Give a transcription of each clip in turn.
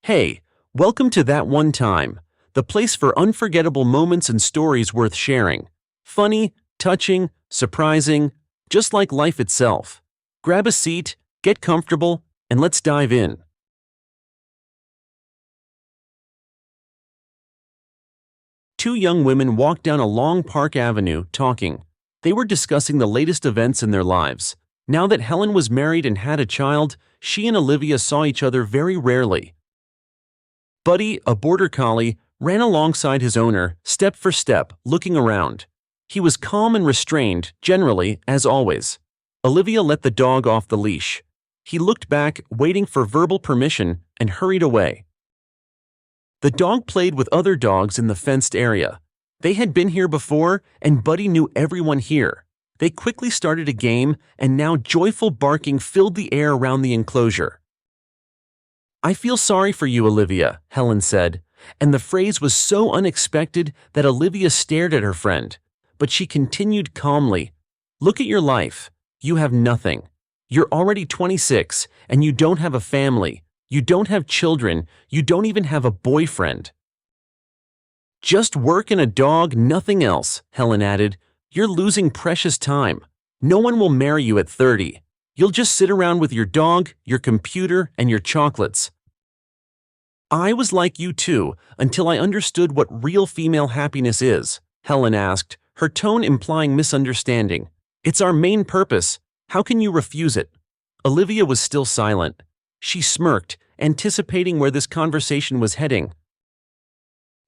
Hey, welcome to That One Time, the place for unforgettable moments and stories worth sharing. Funny, touching, surprising, just like life itself. Grab a seat, get comfortable, and let's dive in. Two young women walked down a long park avenue, talking. They were discussing the latest events in their lives. Now that Helen was married and had a child, she and Olivia saw each other very rarely. Buddy, a border collie, ran alongside his owner, step for step, looking around. He was calm and restrained, generally, as always. Olivia let the dog off the leash. He looked back, waiting for verbal permission, and hurried away. The dog played with other dogs in the fenced area. They had been here before, and Buddy knew everyone here. They quickly started a game, and now joyful barking filled the air around the enclosure. "I feel sorry for you, Olivia," Helen said, and the phrase was so unexpected that Olivia stared at her friend. But she continued calmly, "Look at your life. You have nothing. You're already 26, and you don't have a family. You don't have children. You don't even have a boyfriend. Just work and a dog, nothing else," Helen added. "You're losing precious time. No one will marry you at 30. You'll just sit around with your dog, your computer, and your chocolates." "I was like you too, until I understood what real female happiness is," Helen asked, her tone implying misunderstanding. "It's our main purpose. How can you refuse it?" Olivia was still silent. She smirked, anticipating where this conversation was heading.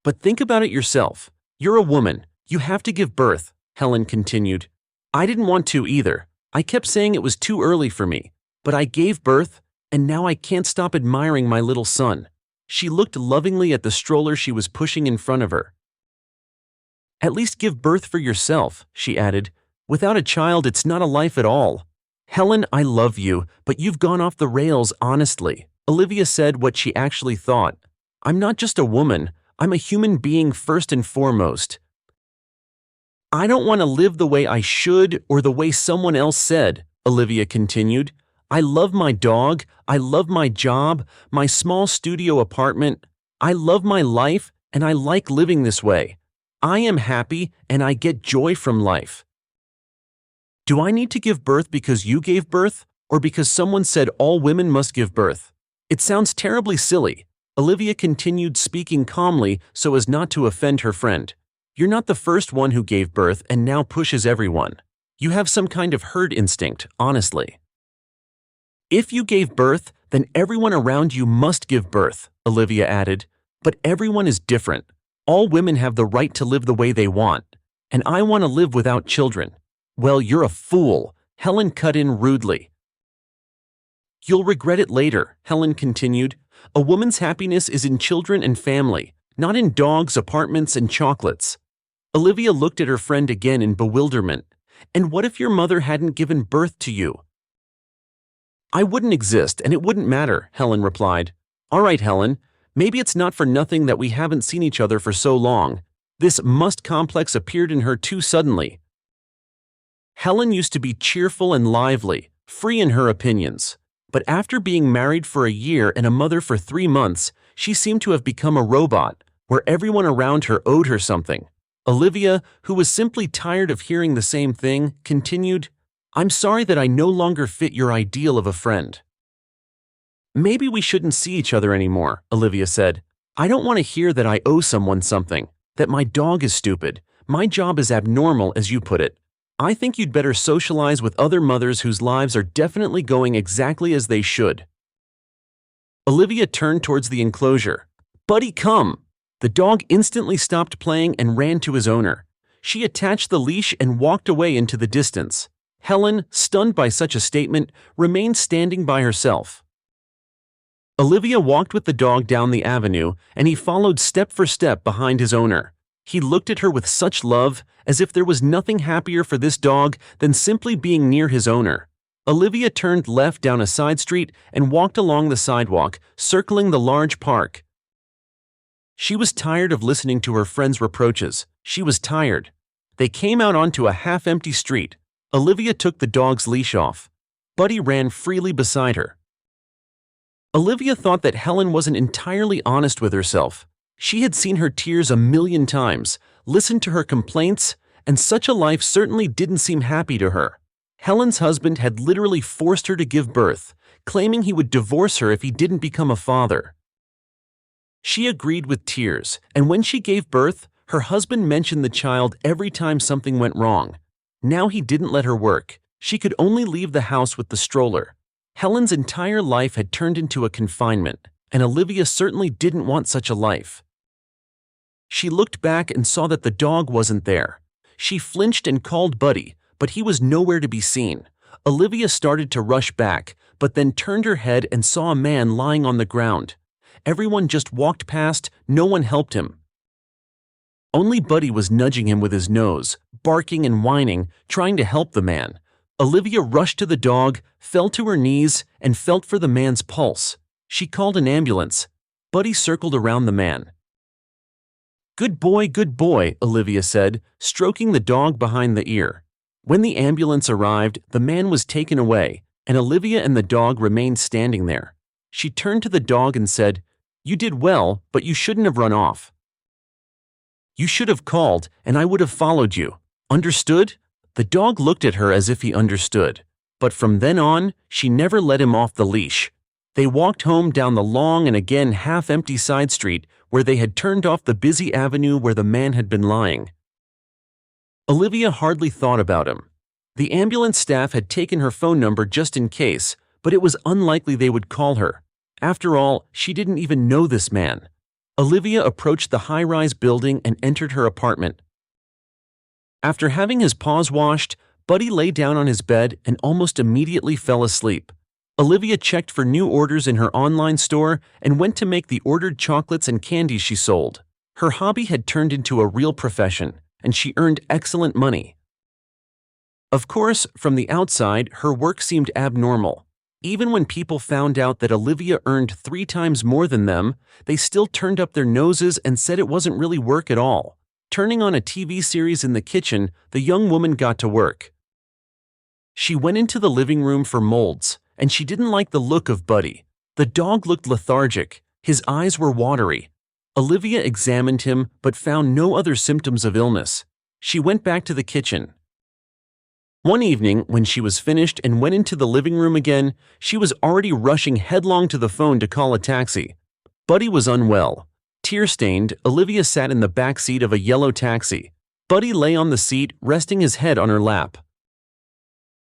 "But think about it yourself. You're a woman. You have to give birth," Helen continued. "I didn't want to either. I kept saying it was too early for me. But I gave birth, and now I can't stop admiring my little son." She looked lovingly at the stroller she was pushing in front of her. "At least give birth for yourself," she added. "Without a child, it's not a life at all." "Helen, I love you, but you've gone off the rails, honestly." Olivia said what she actually thought. "I'm not just a woman. I'm a human being first and foremost. I don't want to live the way I should or the way someone else said," Olivia continued. "I love my dog, I love my job, my small studio apartment. I love my life, and I like living this way. I am happy, and I get joy from life. Do I need to give birth because you gave birth, or because someone said all women must give birth? It sounds terribly silly." Olivia continued, speaking calmly so as not to offend her friend. "You're not the first one who gave birth and now pushes everyone. You have some kind of herd instinct, honestly. If you gave birth, then everyone around you must give birth," Olivia added. "But everyone is different. All women have the right to live the way they want. And I want to live without children." "Well, you're a fool," Helen cut in rudely. "You'll regret it later," Helen continued. "A woman's happiness is in children and family, not in dogs, apartments, and chocolates." Olivia looked at her friend again in bewilderment. "And what if your mother hadn't given birth to you?" "I wouldn't exist, and it wouldn't matter," Helen replied. "All right, Helen, maybe it's not for nothing that we haven't seen each other for so long." This must complex appeared in her too suddenly. Helen used to be cheerful and lively, free in her opinions. But after being married for a year and a mother for 3 months, she seemed to have become a robot, where everyone around her owed her something. Olivia, who was simply tired of hearing the same thing, continued, "I'm sorry that I no longer fit your ideal of a friend." "Maybe we shouldn't see each other anymore," Olivia said. "I don't want to hear that I owe someone something, that my dog is stupid, my job is abnormal, as you put it. I think you'd better socialize with other mothers whose lives are definitely going exactly as they should." Olivia turned towards the enclosure. "Buddy, come!" The dog instantly stopped playing and ran to his owner. She attached the leash and walked away into the distance. Helen, stunned by such a statement, remained standing by herself. Olivia walked with the dog down the avenue, and he followed step for step behind his owner. He looked at her with such love, as if there was nothing happier for this dog than simply being near his owner. Olivia turned left down a side street and walked along the sidewalk, circling the large park. She was tired of listening to her friend's reproaches. She was tired. They came out onto a half-empty street. Olivia took the dog's leash off. Buddy ran freely beside her. Olivia thought that Helen wasn't entirely honest with herself. She had seen her tears a million times, listened to her complaints, and such a life certainly didn't seem happy to her. Helen's husband had literally forced her to give birth, claiming he would divorce her if he didn't become a father. She agreed with tears, and when she gave birth, her husband mentioned the child every time something went wrong. Now he didn't let her work. She could only leave the house with the stroller. Helen's entire life had turned into a confinement, and Olivia certainly didn't want such a life. She looked back and saw that the dog wasn't there. She flinched and called Buddy, but he was nowhere to be seen. Olivia started to rush back, but then turned her head and saw a man lying on the ground. Everyone just walked past, no one helped him. Only Buddy was nudging him with his nose, barking and whining, trying to help the man. Olivia rushed to the dog, fell to her knees, and felt for the man's pulse. She called an ambulance. Buddy circled around the man. Good boy, Olivia said, stroking the dog behind the ear. When the ambulance arrived, the man was taken away, and Olivia and the dog remained standing there. She turned to the dog and said, "You did well, but you shouldn't have run off. You should have called, and I would have followed you. Understood?" The dog looked at her as if he understood. But from then on, she never let him off the leash. They walked home down the long and again half-empty side street where they had turned off the busy avenue where the man had been lying. Olivia hardly thought about him. The ambulance staff had taken her phone number just in case, but it was unlikely they would call her. After all, she didn't even know this man. Olivia approached the high-rise building and entered her apartment. After having his paws washed, Buddy lay down on his bed and almost immediately fell asleep. Olivia checked for new orders in her online store and went to make the ordered chocolates and candies she sold. Her hobby had turned into a real profession, and she earned excellent money. Of course, from the outside, her work seemed abnormal. Even when people found out that Olivia earned 3 times more than them, they still turned up their noses and said it wasn't really work at all. Turning on a TV series in the kitchen, the young woman got to work. She went into the living room for molds, and she didn't like the look of Buddy. The dog looked lethargic. His eyes were watery. Olivia examined him but found no other symptoms of illness. She went back to the kitchen. One evening, when she was finished and went into the living room again, she was already rushing headlong to the phone to call a taxi. Buddy was unwell. Tear-stained, Olivia sat in the back seat of a yellow taxi. Buddy lay on the seat, resting his head on her lap.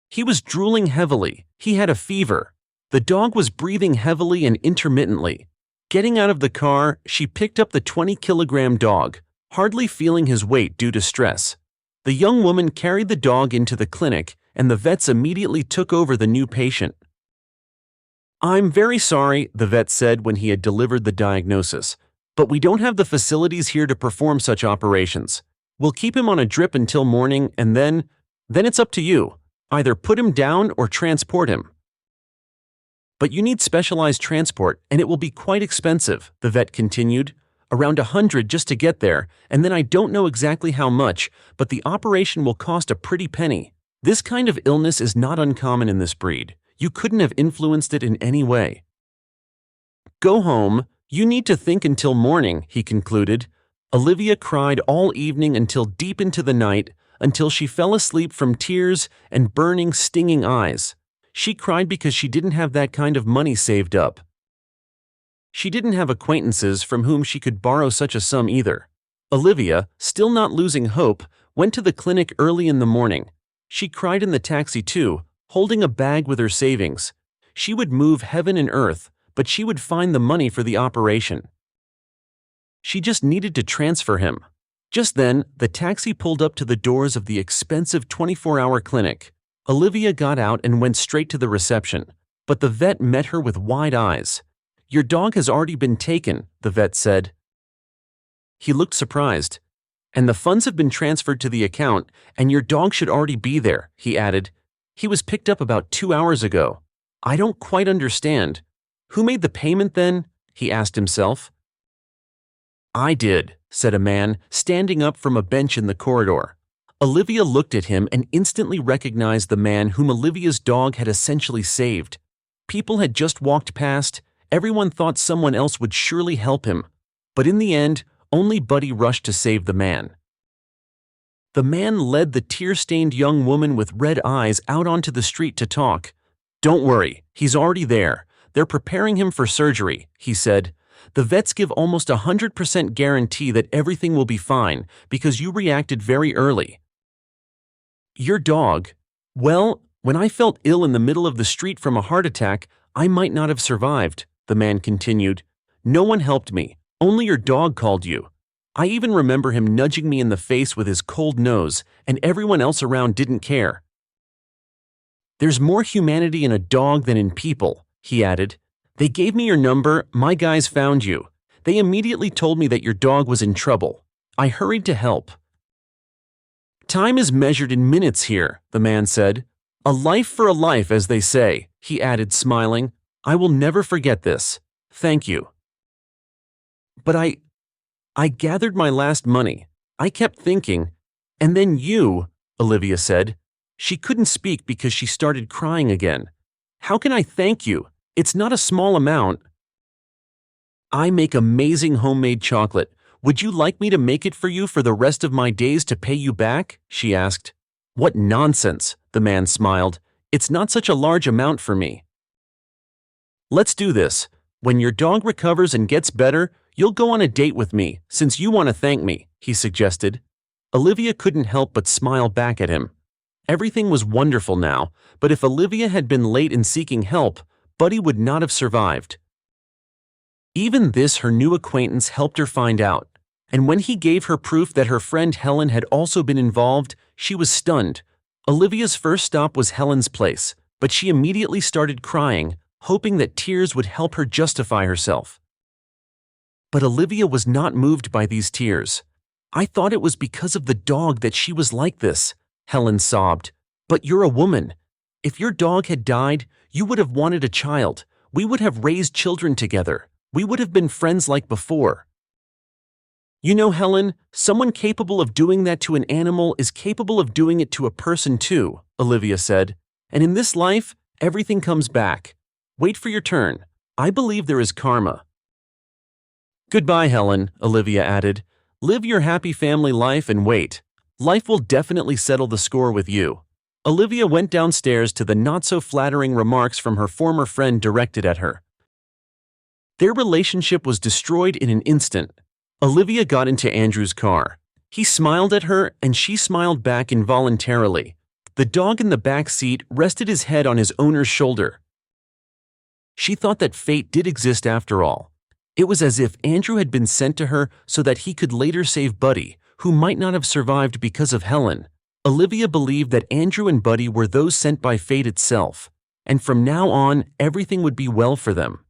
He was drooling heavily. He had a fever. The dog was breathing heavily and intermittently. Getting out of the car, she picked up the 20-kilogram dog, hardly feeling his weight due to stress. The young woman carried the dog into the clinic, and the vets immediately took over the new patient. "I'm very sorry," the vet said when he had delivered the diagnosis, "but we don't have the facilities here to perform such operations. We'll keep him on a drip until morning, and then it's up to you. Either put him down or transport him. But you need specialized transport, and it will be quite expensive," the vet continued. "Around $100 just to get there, and then I don't know exactly how much, but the operation will cost a pretty penny. This kind of illness is not uncommon in this breed. You couldn't have influenced it in any way. Go home. You need to think until morning," he concluded. Olivia cried all evening until deep into the night, until she fell asleep from tears and burning, stinging eyes. She cried because she didn't have that kind of money saved up. She didn't have acquaintances from whom she could borrow such a sum either. Olivia, still not losing hope, went to the clinic early in the morning. She cried in the taxi too, holding a bag with her savings. She would move heaven and earth, but she would find the money for the operation. She just needed to transfer him. Just then, the taxi pulled up to the doors of the expensive 24-hour clinic. Olivia got out and went straight to the reception, but the vet met her with wide eyes. "Your dog has already been taken," the vet said. He looked surprised. "And the funds have been transferred to the account, and your dog should already be there," he added. "He was picked up about 2 hours ago. I don't quite understand. Who made the payment then?" he asked himself. "I did," said a man, standing up from a bench in the corridor. Olivia looked at him and instantly recognized the man whom Olivia's dog had essentially saved. People had just walked past. Everyone thought someone else would surely help him, but in the end, only Buddy rushed to save the man. The man led the tear-stained young woman with red eyes out onto the street to talk. "Don't worry, he's already there. They're preparing him for surgery," he said. "The vets give almost 100% guarantee that everything will be fine because you reacted very early." "Your dog? Well, when I felt ill in the middle of the street from a heart attack, I might not have survived," the man continued. "No one helped me. Only your dog called you. I even remember him nudging me in the face with his cold nose, and everyone else around didn't care." "There's more humanity in a dog than in people," he added. "They gave me your number, my guys found you. They immediately told me that your dog was in trouble. I hurried to help." "Time is measured in minutes here," the man said. "A life for a life, as they say," he added, smiling. "I will never forget this. Thank you." "But I gathered my last money. I kept thinking, and then you," Olivia said. She couldn't speak because she started crying again. "How can I thank you? It's not a small amount." "I make amazing homemade chocolate. Would you like me to make it for you for the rest of my days to pay you back?" she asked. "What nonsense," the man smiled. "It's not such a large amount for me." "Let's do this. When your dog recovers and gets better, you'll go on a date with me, since you want to thank me," he suggested. Olivia couldn't help but smile back at him. Everything was wonderful now, but if Olivia had been late in seeking help, Buddy would not have survived. Even this her new acquaintance helped her find out, and when he gave her proof that her friend Helen had also been involved, she was stunned. Olivia's first stop was Helen's place, but she immediately started crying, hoping that tears would help her justify herself. But Olivia was not moved by these tears. "I thought it was because of the dog that she was like this," Helen sobbed. "But you're a woman. If your dog had died, you would have wanted a child. We would have raised children together. We would have been friends like before." "You know, Helen, someone capable of doing that to an animal is capable of doing it to a person too," Olivia said. "And in this life, everything comes back. Wait for your turn. I believe there is karma." "Goodbye, Helen," Olivia added. "Live your happy family life and wait. Life will definitely settle the score with you." Olivia went downstairs to the not-so-flattering remarks from her former friend directed at her. Their relationship was destroyed in an instant. Olivia got into Andrew's car. He smiled at her and she smiled back involuntarily. The dog in the back seat rested his head on his owner's shoulder. She thought that fate did exist after all. It was as if Andrew had been sent to her so that he could later save Buddy, who might not have survived because of Helen. Olivia believed that Andrew and Buddy were those sent by fate itself, and from now on, everything would be well for them.